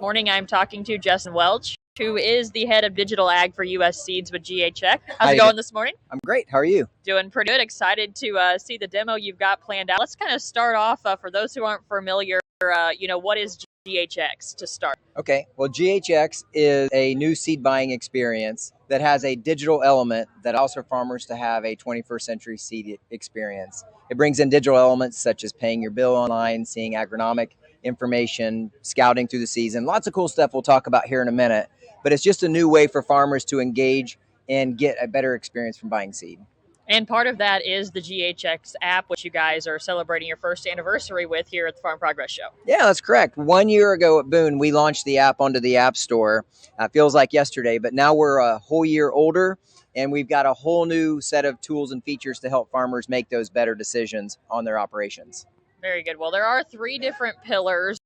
morning, I'm talking to Justin Welch, who is the head of digital ag for U.S. Seeds with GHX. How's it going this morning? I'm great. How are you? Doing pretty good. Excited to see the demo you've got planned out. Let's kind of start off for those who aren't familiar. What is GHX to start? Okay. Well, GHX is a new seed buying experience that has a digital element that allows for farmers to have a 21st century seed experience. It brings in digital elements such as paying your bill online, seeing agronomic information, scouting through the season. Lots of cool stuff we'll talk about here in a minute. But it's just a new way for farmers to engage and get a better experience from buying seed. And part of that is the GHX app, which you guys are celebrating your first anniversary with here at the Farm Progress Show. Yeah, that's correct. 1 year ago at Boone, we launched the app onto the App Store. Feels like yesterday, but now we're a whole year older, and we've got a whole new set of tools and features to help farmers make those better decisions on their operations. Very good. Well, there are three different pillars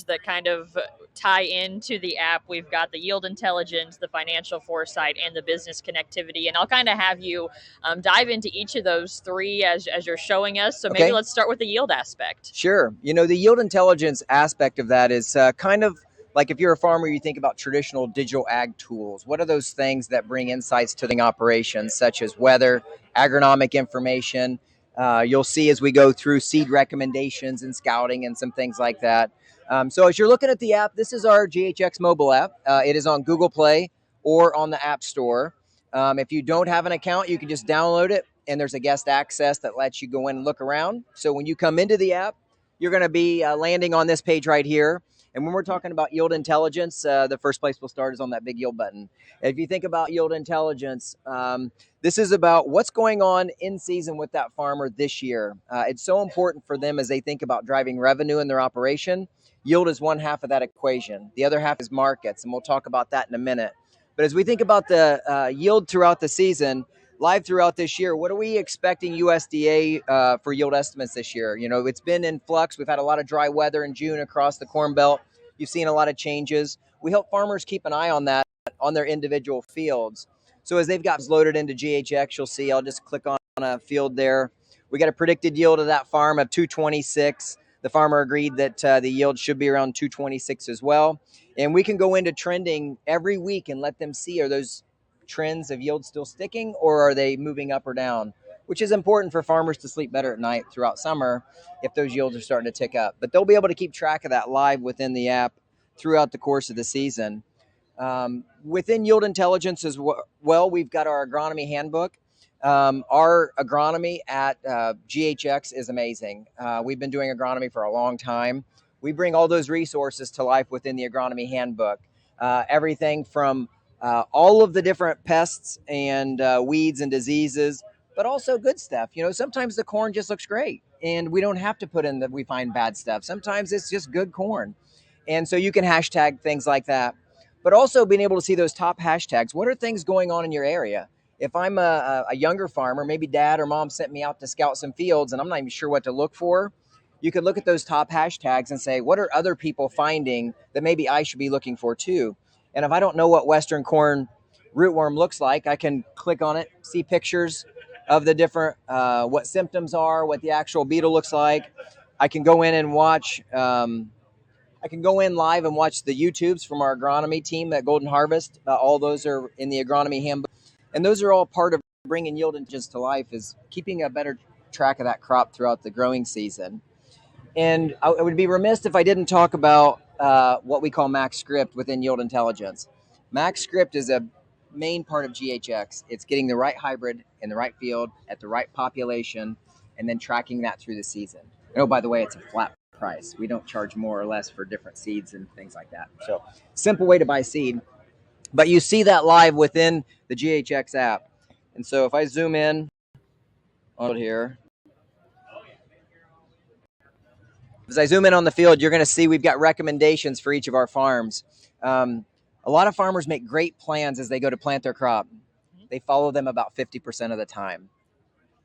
that kind of tie into the app. We've got the yield intelligence, the financial foresight, and the business connectivity. And I'll kind of have you dive into each of those three as you're showing us. So maybe let's start with the yield aspect. Sure. The yield intelligence aspect of that is kind of like if you're a farmer, you think about traditional digital ag tools. What are those things that bring insights to the operations, such as weather, agronomic information? You'll see as we go through seed recommendations and scouting and some things like that. So as you're looking at the app, this is our GHX mobile app. It is on Google Play or on the App Store. If you don't have an account, you can just download it, and there's a guest access that lets you go in and look around. So when you come into the app, you're going to be landing on this page right here. And when we're talking about yield intelligence, the first place we'll start is on that big yield button. If you think about yield intelligence, this is about what's going on in season with that farmer this year. It's so important for them as they think about driving revenue in their operation. Yield is one half of that equation. The other half is markets, and we'll talk about that in a minute. But as we think about the yield throughout the season, live throughout this year, what are we expecting USDA for yield estimates this year? It's been in flux. We've had a lot of dry weather in June across the Corn Belt. You've seen a lot of changes. We help farmers keep an eye on that on their individual fields. So as they've got loaded into GHX, you'll see, I'll just click on a field there. We got a predicted yield of that farm of 226. The farmer agreed that the yield should be around 226 as well. And we can go into trending every week and let them see, are those trends of yield still sticking, or are they moving up or down? Which is important for farmers to sleep better at night throughout summer if those yields are starting to tick up. But they'll be able to keep track of that live within the app throughout the course of the season. Within yield intelligence as well, we've got our agronomy handbook. Our agronomy at GHX is amazing. We've been doing agronomy for a long time. We bring all those resources to life within the agronomy handbook. Everything from all of the different pests and weeds and diseases, but also good stuff. Sometimes the corn just looks great, and we don't have to put in that we find bad stuff. Sometimes it's just good corn. And so you can hashtag things like that. But also being able to see those top hashtags. What are things going on in your area? If I'm a younger farmer, maybe dad or mom sent me out to scout some fields and I'm not even sure what to look for, you could look at those top hashtags and say, what are other people finding that maybe I should be looking for too? And if I don't know what Western corn rootworm looks like, I can click on it, see pictures of the different, what symptoms are, what the actual beetle looks like. I can go in and watch, I can go in live and watch the YouTubes from our agronomy team at Golden Harvest. All those are in the agronomy handbook. And those are all part of bringing yield intelligence to life, is keeping a better track of that crop throughout the growing season. And I would be remiss if I didn't talk about what we call Max Script within yield intelligence. Max Script is a main part of GHX. It's getting the right hybrid in the right field at the right population and then tracking that through the season. And by the way, it's a flat price. We don't charge more or less for different seeds and things like that. So simple way to buy seed. But you see that live within the GHX app. And so if I zoom in on here, as I zoom in on the field, you're going to see we've got recommendations for each of our farms. A lot of farmers make great plans as they go to plant their crop. They follow them about 50% of the time.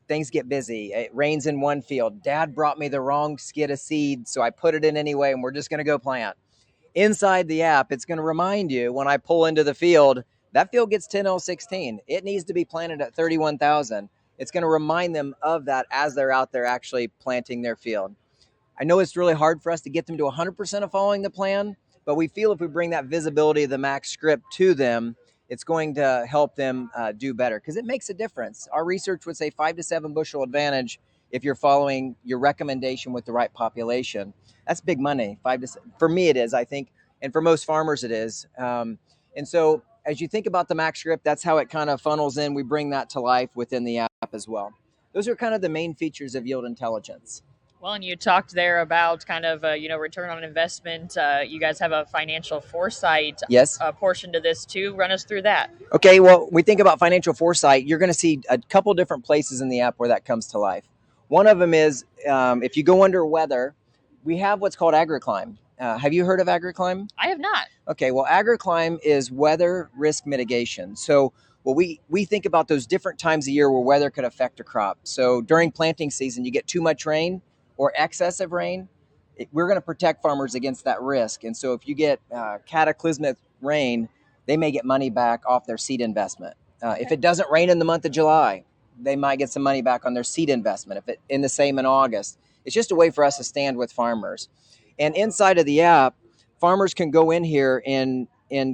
Things get busy. It rains in one field. Dad brought me the wrong skid of seed, so I put it in anyway, and we're just going to go plant. Inside the app, it's going to remind you when I pull into the field, that field gets 10:016. It needs to be planted at 31,000. It's going to remind them of that as they're out there actually planting their field. I know it's really hard for us to get them to 100% of following the plan, But we feel if we bring that visibility of the max script to them, it's going to help them do better because it makes a difference. Our research would say 5 to 7 bushel advantage if you're following your recommendation with the right population. That's big money. For me, it is, I think, and for most farmers, it is. And so as you think about the max script, that's how it kind of funnels in. We bring that to life within the app as well. Those are kind of the main features of yield intelligence. Well, and you talked there about kind of return on investment. You guys have a financial foresight Yes. Portion to this too. Run us through that. Okay, well, we think about financial foresight. You're going to see a couple different places in the app where that comes to life. One of them is if you go under weather, we have what's called AgriClimb. Have you heard of AgriClimb? I have not. Okay, well, AgriClimb is weather risk mitigation. So we think about those different times of year where weather could affect a crop. So during planting season, you get too much rain or excessive rain. We're going to protect farmers against that risk. And so if you get cataclysmic rain, they may get money back off their seed investment. If it doesn't rain in the month of July, they might get some money back on their seed investment. If it in the same in August, it's just a way for us to stand with farmers. And inside of the app, farmers can go in here and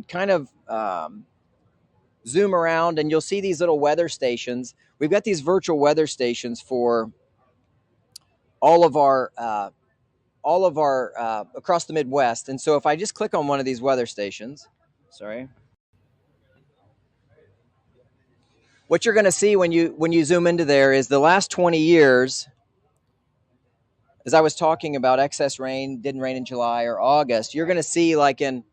kind of zoom around, and you'll see these little weather stations. We've got these virtual weather stations for all of our across the Midwest. And so if I just click on one of these weather stations, what you're going to see when you zoom into there is the last 20 years. As I was talking about excess rain, didn't rain in July or August, you're going to see like in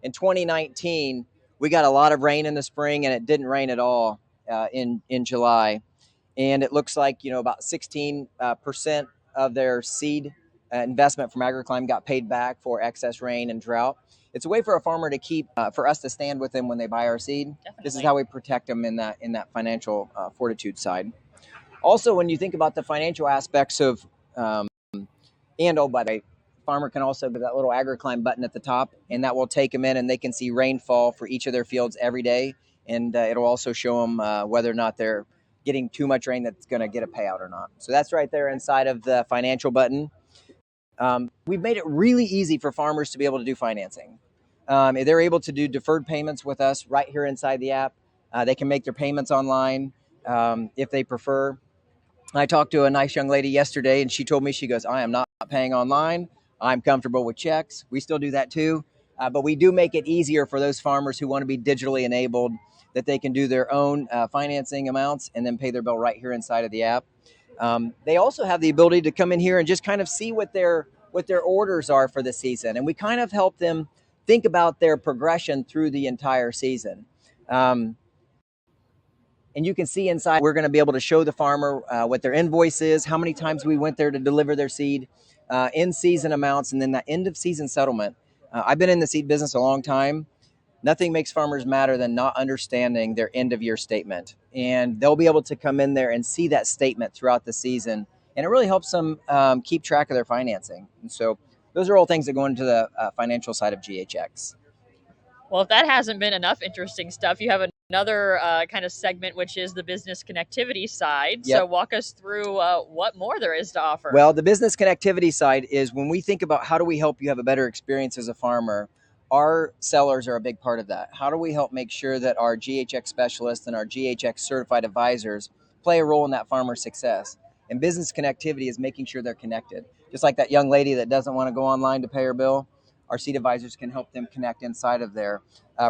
2019, we got a lot of rain in the spring and it didn't rain at all in July. And it looks like, about 16% of their seed investment from AgriClimb got paid back for excess rain and drought. It's a way for a farmer to keep, for us to stand with them when they buy our seed. Definitely. This is how we protect them in that financial fortitude side. Also, when you think about the financial aspects of, and by the way, farmer can also do that little AgriClimb button at the top, and that will take them in, and they can see rainfall for each of their fields every day, and it'll also show them whether or not they're getting too much rain that's going to get a payout or not. So that's right there inside of the financial button. We've made it really easy for farmers to be able to do financing. They're able to do deferred payments with us right here inside the app. They can make their payments online if they prefer. I talked to a nice young lady yesterday, and she told me, she goes, I am not paying online. I'm comfortable with checks. We still do that too. But we do make it easier for those farmers who want to be digitally enabled, that they can do their own financing amounts and then pay their bill right here inside of the app. They also have the ability to come in here and just kind of see what their orders are for the season. And we kind of help them think about their progression through the entire season. And you can see inside, we're going to be able to show the farmer what their invoice is, how many times we went there to deliver their seed, in-season amounts, and then that end-of-season settlement. I've been in the seed business a long time. Nothing makes farmers madder than not understanding their end-of-year statement. And they'll be able to come in there and see that statement throughout the season. And it really helps them keep track of their financing. And so those are all things that go into the financial side of GHX. Well, if that hasn't been enough interesting stuff, you have another kind of segment, which is the business connectivity side. Yep. So walk us through what more there is to offer. Well, the business connectivity side is when we think about how do we help you have a better experience as a farmer, our sellers are a big part of that. How do we help make sure that our GHX specialists and our GHX certified advisors play a role in that farmer's success? And business connectivity is making sure they're connected. Just like that young lady that doesn't want to go online to pay her bill, our seed advisors can help them connect inside of there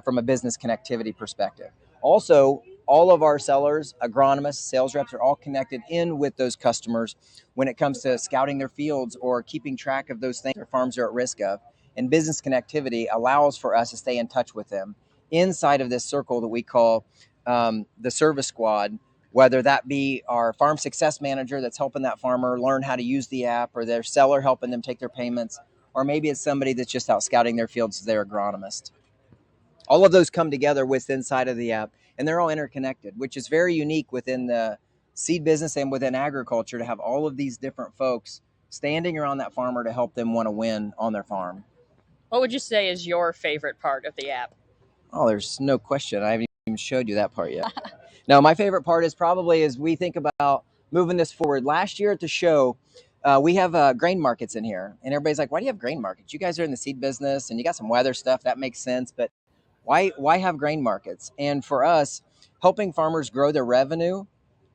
from a business connectivity perspective. Also, all of our sellers, agronomists, sales reps are all connected in with those customers when it comes to scouting their fields or keeping track of those things their farms are at risk of. And business connectivity allows for us to stay in touch with them inside of this circle that we call the service squad, whether that be our farm success manager that's helping that farmer learn how to use the app, or their seller helping them take their payments, or maybe it's somebody that's just out scouting their fields as their agronomist. All of those come together within inside of the app, and they're all interconnected, which is very unique within the seed business and within agriculture to have all of these different folks standing around that farmer to help them want to win on their farm. What would you say is your favorite part of the app? Oh, there's no question. I haven't even showed you that part yet. No, my favorite part is probably as we think about moving this forward. Last year at the show, We have grain markets in here, and everybody's like, "Why do you have grain markets? You guys are in the seed business, and you got some weather stuff that makes sense, but why have grain markets?" And for us, helping farmers grow their revenue,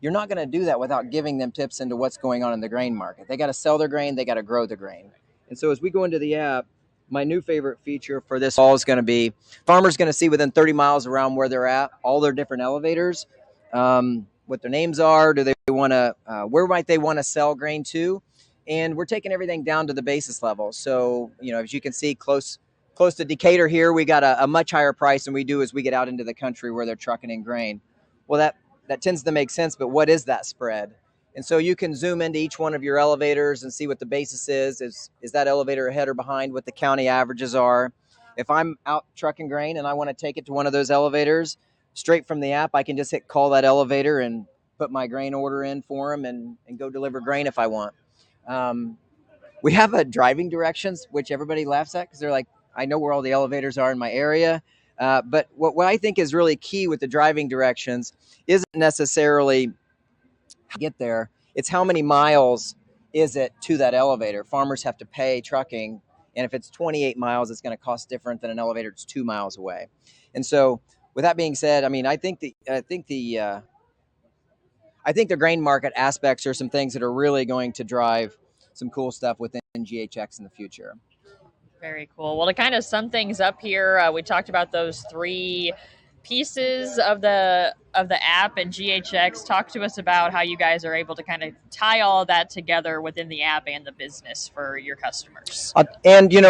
you're not going to do that without giving them tips into what's going on in the grain market. They got to sell their grain, they got to grow the grain. And so as we go into the app, my new favorite feature for this fall is going to be farmers going to see within 30 miles around where they're at, all their different elevators, what their names are. Do they want to? Where might they want to sell grain to? And we're taking everything down to the basis level. So as you can see, close to Decatur here, we got a much higher price than we do as we get out into the country where they're trucking in grain. Well, that tends to make sense, but what is that spread? And so you can zoom into each one of your elevators and see what the basis is. Is that elevator ahead or behind what the county averages are? If I'm out trucking grain and I want to take it to one of those elevators, straight from the app, I can just hit call that elevator and put my grain order in for them and go deliver grain if I want. We have a driving directions, which everybody laughs at because they're like, I know where all the elevators are in my area. But what I think is really key with the driving directions isn't necessarily how to get there. It's how many miles is it to that elevator. Farmers have to pay trucking. And if it's 28 miles, it's going to cost different than an elevator that's 2 miles away. And so with that being said, I mean, I think the grain market aspects are some things that are really going to drive some cool stuff within GHX in the future. Very cool. Well, to kind of sum things up here, we talked about those three pieces of the app and GHX. Talk to us about how you guys are able to kind of tie all of that together within the app and the business for your customers. And you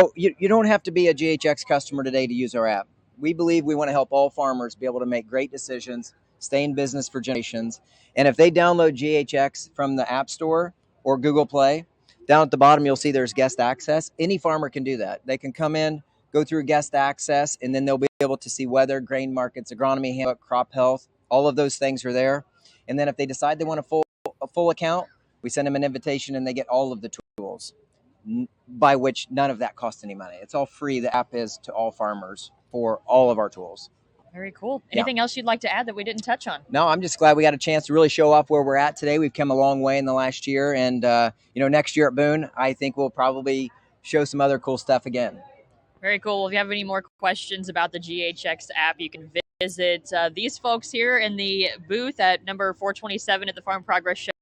don't have to be a GHX customer today to use our app. We believe we want to help all farmers be able to make great decisions, stay in business for generations. And if they download GHX from the App Store or Google Play, down at the bottom, you'll see there's guest access. Any farmer can do that. They can come in, go through guest access, and then they'll be able to see weather, grain markets, agronomy handbook, crop health. All of those things are there. And then if they decide they want a full account, we send them an invitation and they get all of the tools, by which none of that costs any money. It's all free. The app is to all farmers for all of our tools. Very cool. Anything else you'd like to add that we didn't touch on? No, I'm just glad we got a chance to really show off where we're at today. We've come a long way in the last year. And, next year at Boone, I think we'll probably show some other cool stuff again. Very cool. Well, if you have any more questions about the GHX app, you can visit these folks here in the booth at number 427 at the Farm Progress Show.